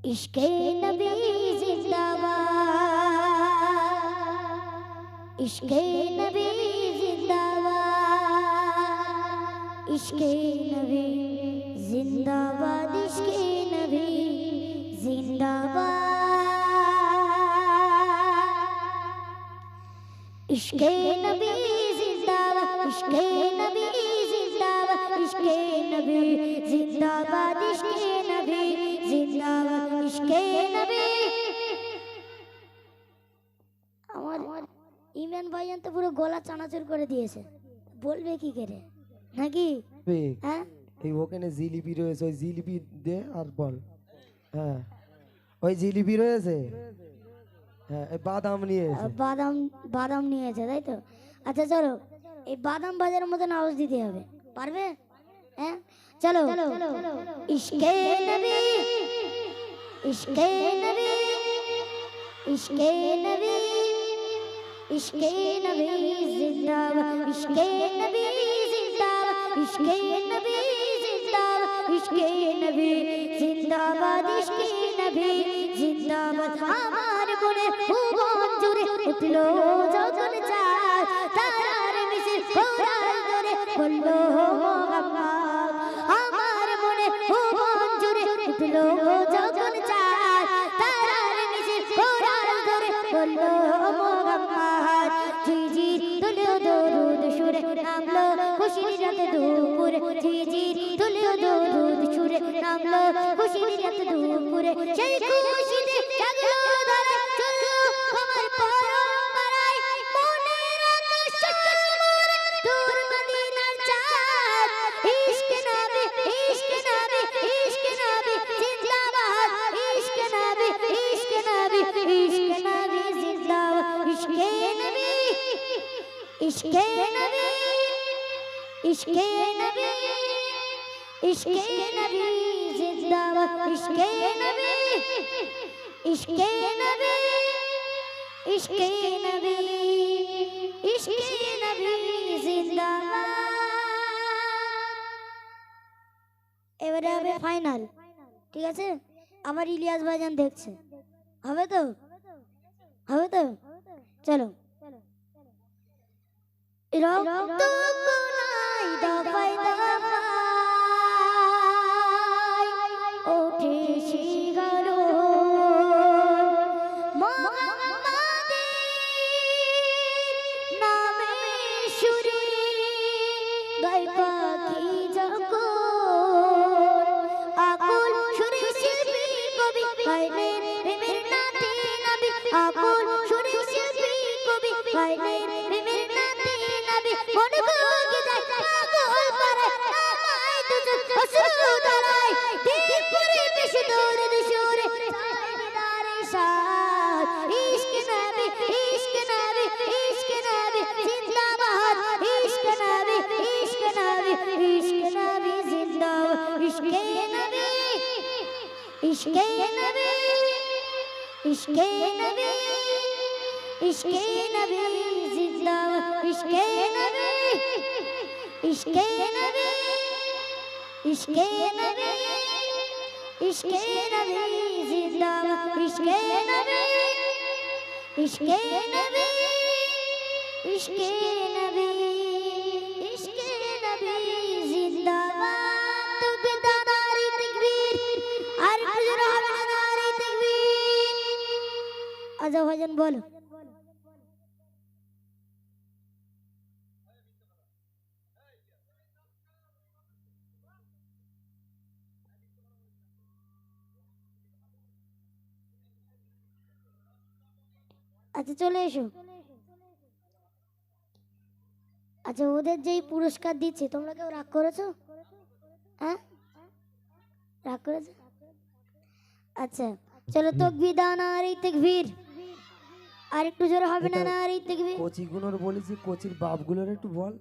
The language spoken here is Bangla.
इश्क़े नबी जिंदाबाद, इश्क़े नबी जिंदाबाद, इश्क़े नबी जिंदाबाद, इश्क़े नबी जिंदाबाद, इश्क़े नबी जिंदाबाद, इश्क़े नबी जिंदाबाद, इश्क़े नबी जिंदाबाद, इश्क़े नबी जिंदाबाद, इश्क़े नबी। আমার ইমরান ভাইজান তো পুরো গলা চানাচুর করে দিয়েছে, বলবে কি করে নাকি? হ্যাঁ এই ওখানে জিলিপি রয়েছে, ওই জিলিপি দে আর বল। হ্যাঁ ওই জিলিপি রয়েছে, হ্যাঁ বাদাম নিয়েছে, বাদাম বাদাম নিয়েছে তাই তো। আচ্ছা চলো এই বাদাম বাজারের মতন আওয়াজ দিতে হবে, পারবে? হ্যাঁ চলো। ইশকে নবী, ইশকে নবী, ইশকে নবী, ইশকে নবী জিন্দাবাদ, ইশকে নবী জিন্দাবাদ, ইশকে নবী জিন্দাবাদ, ইশকে নবী জিন্দাবাদ, ইশকে নবী জিন্দাবাদ। আমার মনে ভুবন জুড়ে উঠলো যখন চাঁদ, তারার মিছিল ঘোড়ার দরে বললো মোহাম্মদ। আমার মনে ভুবন জুড়ে উঠলো যখন চাঁদ, তারার মিছিল ঘোড়ার দরে বললো মোহাম্মদ। ঝিঝির তুলো দরুদ সুরে নামলো খুশির রাতে দুপুরে, ঝিঝির তুলো দরুদ সুরে নামলো খুশির রাতে দুপুরে। সেই খুশিতে জাগলো ধারা চললো আমার পরম্পরায়, মনের আকাশ মোরে দূর মদিনার চাঁদ। ইশকে নবী, ইশকে নবী, ইশকে নবী জিন্দাবাদ, ইশকে নবী, ইশকে নবী, ইশকে নবী জিন্দাবাদ, ইশকে নবী, ইশকে নবী, ইশকে নবী, ইশকে নবী জিন্দাবাদ, ইশকে নবী, ইশকে নবী, ইশকে নবী, ইশকে নবী জিন্দাবাদ। এবারে হবে ফাইনাল, ঠিক আছে? আমার ইলিয়াস ভাইজান দেখছে, হবে তো? হবে তো? চলো। রক্ত কোনায় দফায় দফায় ওঠে শিহরণ, মুহাম্মাদের নামে সুরে গায় পাখি যখন, আকুল সুরে শিল্পী কবি গাইলেন প্রেমের নাতে নবী, আকুল সুরে শিল্পী কবি গাইলেন প্রেমের নাতে নবী। মন ভোগে যায় পাগল করে নামায় দুজন অশ্রু ধারায়, দিল পুরে বেশি দৌড়ে সুরে দিদারে সাথ। ইশকে নবী, ইশকে নবী, ইশকে নবী জিন্দাবাদ, ইশকে নবী, ইশকে নবী, ইশকে নবী জিন্দাবাদ, ইশকে নবী, ইশকে নবী, ইশকে নবী, ইশকে নবী জিন্দাবাদ, ইশকে নবী, ইশকে নবী, ইশকে নবী, ইশকে নবী জিন্দাবাদ, ইশকে নবী, ইশকে নবী, ইশকে নবী, ইশকে নবী জিন্দাবাদ। তকবীর দাও নারে তাকবীর, আর কিছু হবে না নারে তাকবীর। আচ্ছা ভাইজান বলো। আচ্ছা চলে এসো। আচ্ছা ওদের যেই পুরস্কার দিচ্ছে তোমরা কেউ রাগ করেছো? হ্যাঁ রাগ করেছো? আচ্ছা চলো তাকবীর দাও নারে তাকবীর, আর একটু জোরে হবে না নারে তাকবীর। কোচিগুলোর বলেছি, কোচির বাপগুলোর একটু বল।